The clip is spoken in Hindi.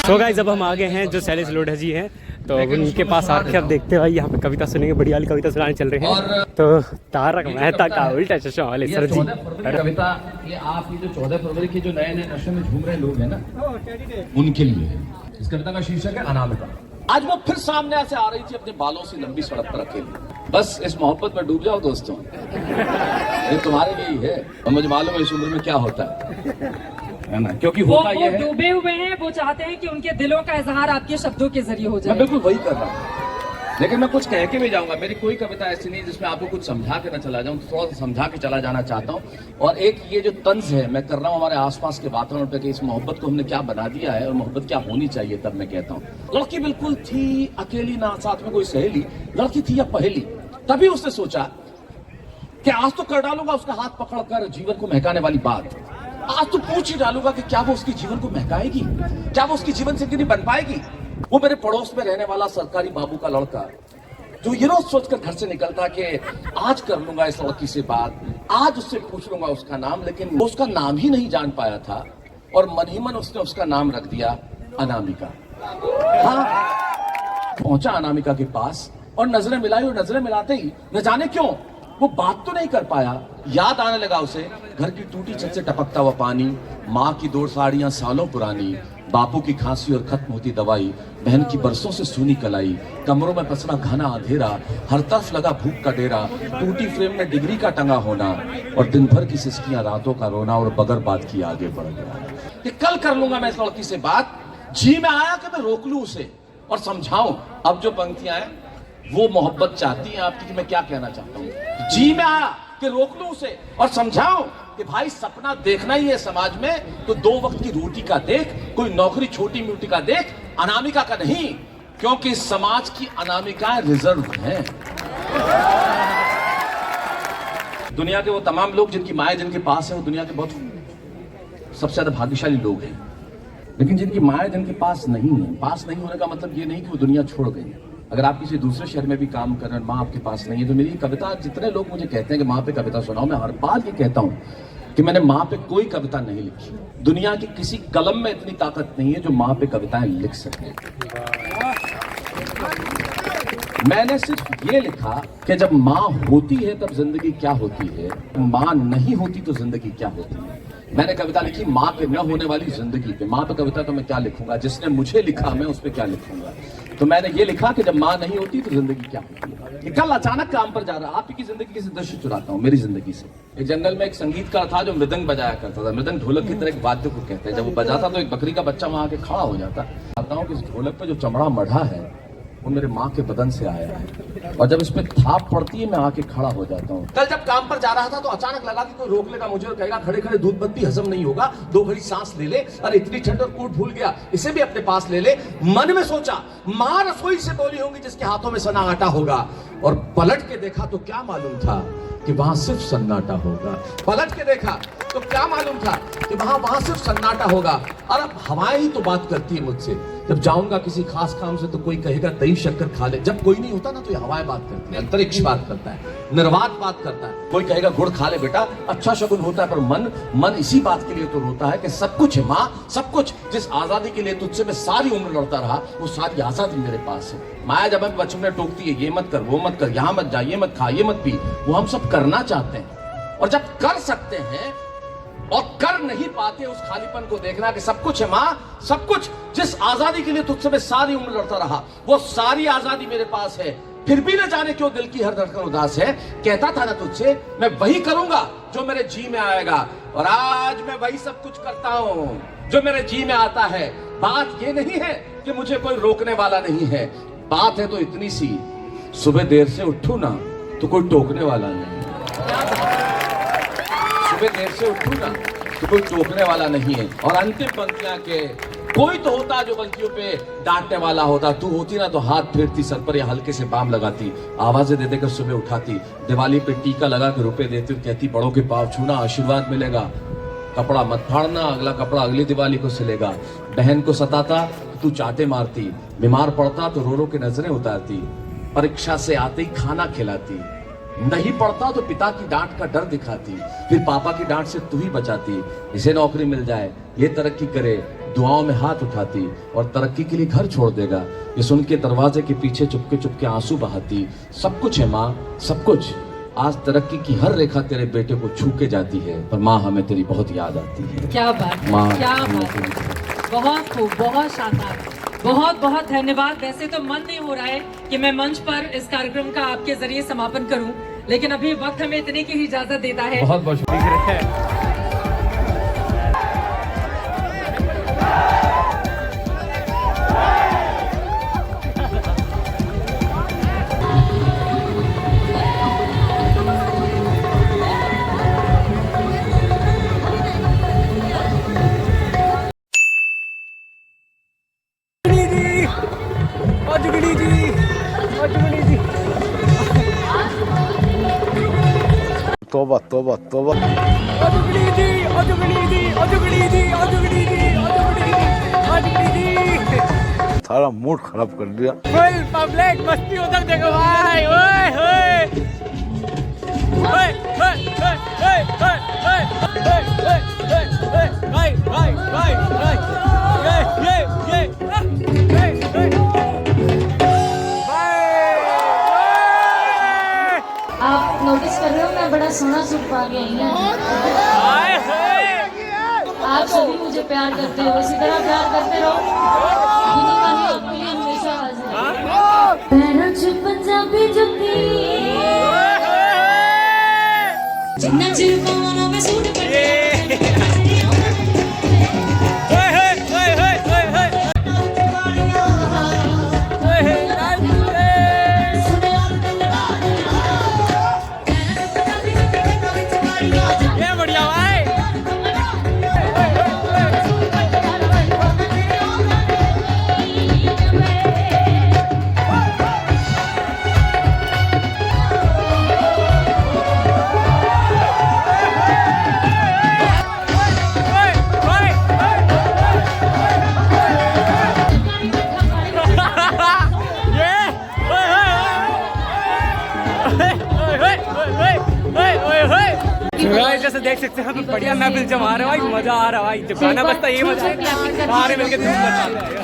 तो गाइस अब हम आ गए हैं जो शैलेश लोढ़ा जी हैं, तो उनके पास आके अब देखते हैं भाई यहाँ पे कविता सुनेंगे, बढ़िया वाली कविता सुनाने चल रहे हैं। तो तारक मेहता का उल्टा चश्मा वाले सर जी कविता, ये आप ये जो 14 फरवरी के जो नए नए नशे में झूम रहे लोग हैं ना, उनके लिए है। इस कविता का शीर्षक है अनामिका। आज वो फिर सामने से आ रही थी अपने बालों से लंबी सड़क पर अकेली। बस इस मोहब्बत में डूब जाओ दोस्तों, ये तुम्हारे लिए ही है। और मुझे मालूम है इस उम्र में क्या होता है ना, क्योंकि होता ये है, डूबे हुए हैं, वो चाहते हैं कि उनके दिलों का इजहार आपके शब्दों के जरिए हो जाए। मैं बिल्कुल वही कर रहा हूँ, लेकिन मैं कुछ कह के भी जाऊंगा। मेरी कोई कविता ऐसी नहीं जिसमें आपको कुछ समझा के ना चला जाऊं, थोड़ा सा समझा के चला जाना चाहता हूं। और एक ये जो तंज है मैं कर रहा हूं हमारे आसपास के वातावरण पे कि इस मोहब्बत को हमने क्या बना दिया है और मोहब्बत क्या होनी चाहिए, तब मैं कहता हूँ लड़की बिल्कुल थी अकेली, ना साथ में कोई सहेली, लड़की थी या पहेली। तभी उसने सोचा कि आज तो कर डालूंगा उसका हाथ पकड़कर जीवन को महकाने वाली बात। आज तो पूछ ही डालूंगा कि क्या वो उसके जीवन को महकाएगी, क्या वो उसके जीवन से नहीं बन पाएगी। वो मेरे पड़ोस में रहने वाला सरकारी बाबू का लड़का जो ये रोज सोचकर घर से निकलता कि आज कर लूंगा इस लड़की से बात, आज उससे पूछ लूंगा उसका नाम, लेकिन वो उसका नाम ही नहीं जान पाया था और मन ही मन उसने उसका नाम रख दिया अनामिका। हाँ, पहुंचा अनामिका के पास और नजरें मिलाई, और नजरें मिलाते ही न जाने क्यों वो बात तो नहीं कर पाया, याद आने लगा उसे घर की टूटी छत से टपकता हुआ पानी, माँ की 2 साड़ियां सालों पुरानी, बापू की खांसी और खत्म होती दवाई, बहन की बरसों से सूनी कलाई, कमरों में पसरा घना अंधेरा, हर तरफ लगा भूख का डेरा, टूटी फ्रेम में डिग्री का टंगा होना और दिन भर की सिसकियां, रातों का रोना, और बगैर बात की आगे बढ़ गया कि कल कर लूंगा मैं इस लड़की से बात। जी में आया कि मैं रोक लूं उसे और समझाऊं। अब जो पंक्तियां हैं वो मोहब्बत चाहती है आपकी कि मैं क्या कहना चाहता हूँ। जी में आया कि रोक लूं उसे और समझाऊं कि भाई सपना देखना ही है समाज में तो 2 वक्त की रोटी का देख, कोई नौकरी छोटी मोटी का देख, अनामिका का नहीं, क्योंकि समाज की अनामिकाएं रिजर्व हैं। दुनिया के वो तमाम लोग जिनकी माएँ जिनके पास है वो दुनिया के बहुत सबसे ज्यादा भाग्यशाली लोग हैं, लेकिन जिनकी माएँ जिनके पास नहीं है, पास नहीं होने का मतलब ये नहीं कि वो दुनिया छोड़ गई है। अगर आप किसी दूसरे शहर में भी काम कर रहे हैं, माँ आपके पास नहीं है, तो मेरी कविता, जितने लोग मुझे कहते हैं कि माँ पे कविता सुनाओ, मैं हर बार ये कहता हूँ कि मैंने माँ पे कोई कविता नहीं लिखी। दुनिया की किसी कलम में इतनी ताकत नहीं है जो माँ पे कविताएं लिख सके। मैंने सिर्फ ये लिखा कि जब माँ होती है तब जिंदगी क्या होती है, माँ नहीं होती तो जिंदगी क्या होती है। मैंने कविता लिखी माँ पे न होने वाली जिंदगी पे। माँ पे कविता तो मैं क्या लिखूंगा, जिसने मुझे लिखा मैं उस पर क्या लिखूंगा। तो मैंने ये लिखा कि जब माँ नहीं होती तो जिंदगी क्या होती है। कल अचानक काम पर जा रहा, आप की जिंदगी से दृश्य चुराता हूँ मेरी जिंदगी से। एक जंगल में एक संगीतकार था जो मृदंग बजाया करता था। मृदंग ढोलक की तरह एक वाद्य को कहते हैं। जब वो बजाता तो एक बकरी का बच्चा वहां आके खड़ा हो जाता। कहता हूँ कि इस ढोलक पे जो चमड़ा मढ़ा है वो मेरे माँ के बदन से आया है, और जब इस पे थाप पड़ती है मैं आके खड़ा हो जाता हूँ। कल जब काम पर जा रहा था तो अचानक लगा कि कोई रोक लेगा मुझे और कहेगा खड़े खड़े दूध बत्ती हजम नहीं होगा, 2 घड़ी सांस ले ले, अरे इतनी ठंड और कोट भूल गया, इसे भी अपने पास ले ले। मन में सोचा माँ रसोई से बोली होंगी जिसके हाथों में सना आटा होगा, और पलट के देखा तो क्या मालूम था कि वहां सिर्फ सन्नाटा होगा। पलट के देखा तो क्या मालूम था कि वहां सिर्फ सन्नाटा होगा। और अब हवाएं ही तो बात करती है मुझसे। जब जाऊंगा किसी खास काम से तो कोई कहेगा दही शक्कर खा ले। जब कोई नहीं होता ना तो ये हवाएं बात करती है, अंतरिक्ष बात करता है, निर्वात बात करता है। कोई कहेगा गुड़ खा ले बेटा, अच्छा शगुन होता है। पर मन इसी बात के लिए तो रोता है कि सब कुछ है माँ, सब कुछ। जिस आजादी के लिए तुझसे मैं सारी उम्र लड़ता रहा वो सारी आजादी मेरे पास है। माया जब हमें बचपन में टोकती है ये मत कर वो मत कर, यहाँ मत जा, ये मत खा ये मत पी, वो हम सब करना चाहते हैं। और जब कर सकते हैं और कर नहीं पाते, उस खालीपन को देखना कि सब कुछ है माँ, सब कुछ। जिस आजादी के लिए तुझसे मैं सारी उम्र लड़ता रहा वो सारी आजादी मेरे पास है, फिर भी न जाने क्यों दिल की हर धड़कन उदास है। कहता था ना तुझसे मैं वही करूंगा जो मेरे जी में आएगा, और आज मैं वही सब कुछ करता हूँ जो मेरे जी में आता है। बात ये नहीं है कि मुझे कोई रोकने वाला नहीं है, बात है तो इतनी सी, सुबह देर से उठूं ना तो कोई टोकने वाला नहीं। सुबह देर से उठूं ना तो कोई टोकने वाला नहीं है। और अंतिम पंक्तियां के कोई तो होता जो गलतियों पे डांटने वाला होता। तू होती ना तो हाथ फेरती सर पर या हल्के से बाम लगाती, आवाजें दे देकर सुबह उठाती, दिवाली पे टीका लगा के रुपए देती और कहती बड़ों के पाँव छूना आशीर्वाद मिलेगा, कपड़ा मत फाड़ना, अगला कपड़ा अगली दिवाली को सिलेगा। बहन को सताता तू चाटे मारती, बीमार पड़ता तो रो रो के नजरें उतारती, परीक्षा से आते ही खाना खिलाती, नहीं पढ़ता तो पिता की डांट का डर दिखाती, फिर पापा की डांट से तू ही बचाती। इसे नौकरी मिल जाए, ये तरक्की करे, दुआओं में हाथ उठाती और तरक्की के लिए घर छोड़ देगा, ये सुन के दरवाजे के पीछे चुपके चुपके आंसू बहाती। सब कुछ है माँ, सब कुछ। आज तरक्की की हर रेखा तेरे बेटे को छू के जाती है, पर माँ हमें तेरी बहुत याद आती है। क्या बात, माँ, क्या बात, बहुत खूब, बहुत शानदार, बहुत बहुत धन्यवाद। वैसे तो मन नहीं हो रहा है कि मैं मंच पर इस कार्यक्रम का आपके जरिए समापन करूं, लेकिन अभी वक्त हमें इतने की ही इजाजत देता है। बहुत बहुत शुक्रिया। तौबा तौबा तौबा। सारा मूड खराब कर दिया। फुल पब्लिक मस्ती उधर देखो भाई, ओए होए ओए ओए ओए ओए भाई भाई भाई भाई ये आप नोटिस कर रहे हो मैं बड़ा सोना सूट पा के आई हूँ। आप सभी मुझे प्यार करते हो, इसी तरह प्यार करते रहो। गिनी वाली आपके लिए हमेशा हाजिर। पैरों च पंजाबी जुत्ती जिन्ना चिर पावां मैं सूट करके जैसे देख सकते हैं बढ़िया महफिल जमा रहा है भाई, मजा आ रहा है भाई। जब गाना बजता है ये मजा है, सारे मिलकर मजा आ जाएगा।